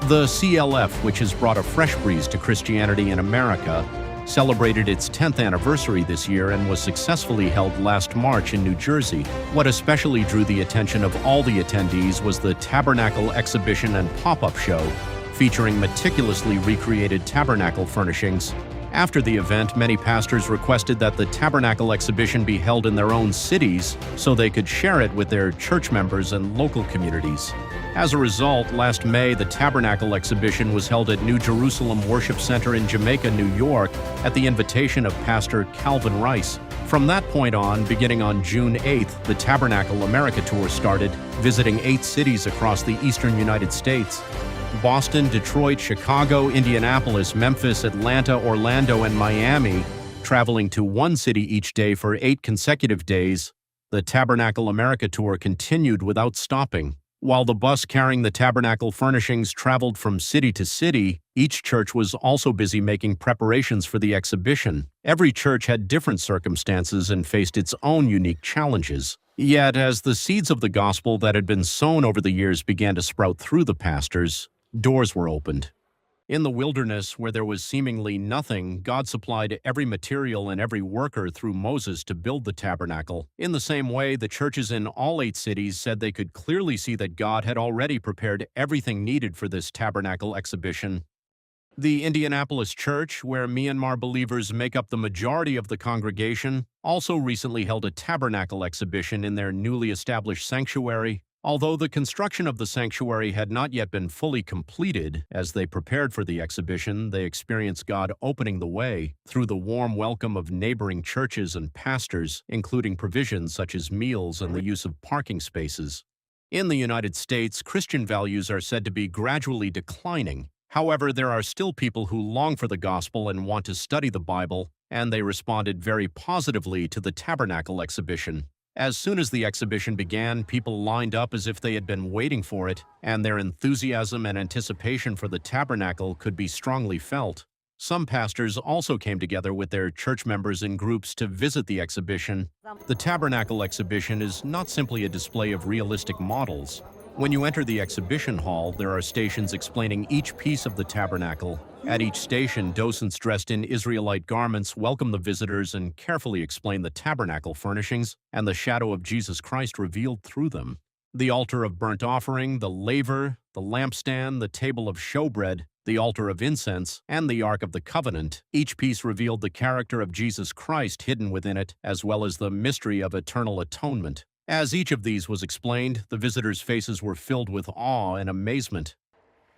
The CLF, which has brought a fresh breeze to Christianity in America, celebrated its 10th anniversary this year and was successfully held last March in New Jersey. What especially drew the attention of all the attendees was the Tabernacle exhibition and pop-up show, featuring meticulously recreated tabernacle furnishings. After the event, many pastors requested that the Tabernacle exhibition be held in their own cities so they could share it with their church members and local communities. As a result, last May, the Tabernacle exhibition was held at New Jerusalem Worship Center in Jamaica, New York, at the invitation of Pastor Calvin Rice. From that point on, beginning on June 8th, the Tabernacle America Tour started, visiting 8 cities across the eastern United States. Boston, Detroit, Chicago, Indianapolis, Memphis, Atlanta, Orlando, and Miami, traveling to one city each day for 8 consecutive days. The Tabernacle America Tour continued without stopping. While the bus carrying the Tabernacle furnishings traveled from city to city, each church was also busy making preparations for the exhibition. Every church had different circumstances and faced its own unique challenges. Yet, as the seeds of the gospel that had been sown over the years began to sprout through the pastors, doors were opened. In the wilderness, where there was seemingly nothing, God supplied every material and every worker through Moses to build the tabernacle. In the same way, the churches in all 8 cities said they could clearly see that God had already prepared everything needed for this tabernacle exhibition. The Indianapolis church, where Myanmar believers make up the majority of the congregation, also recently held a tabernacle exhibition in their newly established sanctuary. Although the construction of the sanctuary had not yet been fully completed, as they prepared for the exhibition, they experienced God opening the way through the warm welcome of neighboring churches and pastors, including provisions such as meals and the use of parking spaces. In the United States, Christian values are said to be gradually declining. However, there are still people who long for the gospel and want to study the Bible, and they responded very positively to the Tabernacle exhibition. As soon as the exhibition began, people lined up as if they had been waiting for it, and their enthusiasm and anticipation for the tabernacle could be strongly felt. Some pastors also came together with their church members in groups to visit the exhibition. The Tabernacle exhibition is not simply a display of realistic models. When you enter the exhibition hall, there are stations explaining each piece of the tabernacle. At each station, docents dressed in Israelite garments welcome the visitors and carefully explain the tabernacle furnishings and the shadow of Jesus Christ revealed through them. The altar of burnt offering, the laver, the lampstand, the table of showbread, the altar of incense, and the Ark of the Covenant. Each piece revealed the character of Jesus Christ hidden within it, as well as the mystery of eternal atonement. As each of these was explained, the visitors' faces were filled with awe and amazement.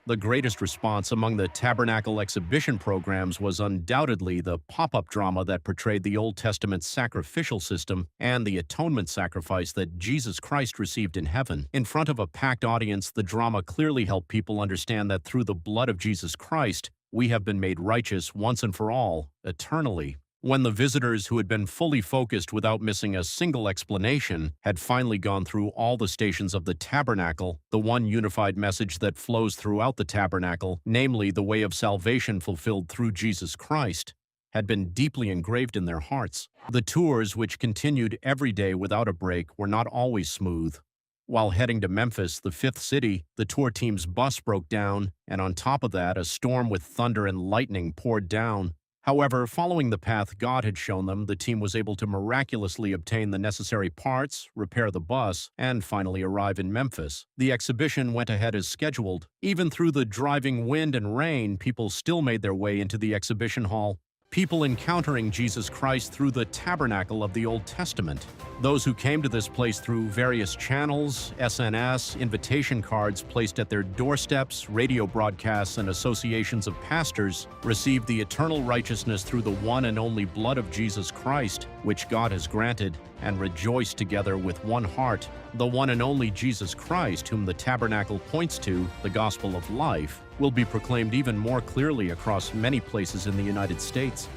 The greatest response among the Tabernacle exhibition programs was undoubtedly the pop-up drama that portrayed the Old Testament sacrificial system and the atonement sacrifice that Jesus Christ received in heaven. In front of a packed audience, the drama clearly helped people understand that through the blood of Jesus Christ, we have been made righteous once and for all, eternally. When the visitors, who had been fully focused without missing a single explanation, had finally gone through all the stations of the tabernacle, the one unified message that flows throughout the tabernacle, namely the way of salvation fulfilled through Jesus Christ, had been deeply engraved in their hearts. The tours, which continued every day without a break, were not always smooth. While heading to Memphis, the 5th city, the tour team's bus broke down, and on top of that, a storm with thunder and lightning poured down. However, following the path God had shown them, the team was able to miraculously obtain the necessary parts, repair the bus, and finally arrive in Memphis. The exhibition went ahead as scheduled. Even through the driving wind and rain, people still made their way into the exhibition hall. People encountering Jesus Christ through the tabernacle of the Old Testament. Those who came to this place through various channels, SNS, invitation cards placed at their doorsteps, radio broadcasts, and associations of pastors, received the eternal righteousness through the one and only blood of Jesus Christ, which God has granted, and rejoiced together with one heart. The one and only Jesus Christ, whom the tabernacle points to, the gospel of life, will be proclaimed even more clearly across many places in the United States.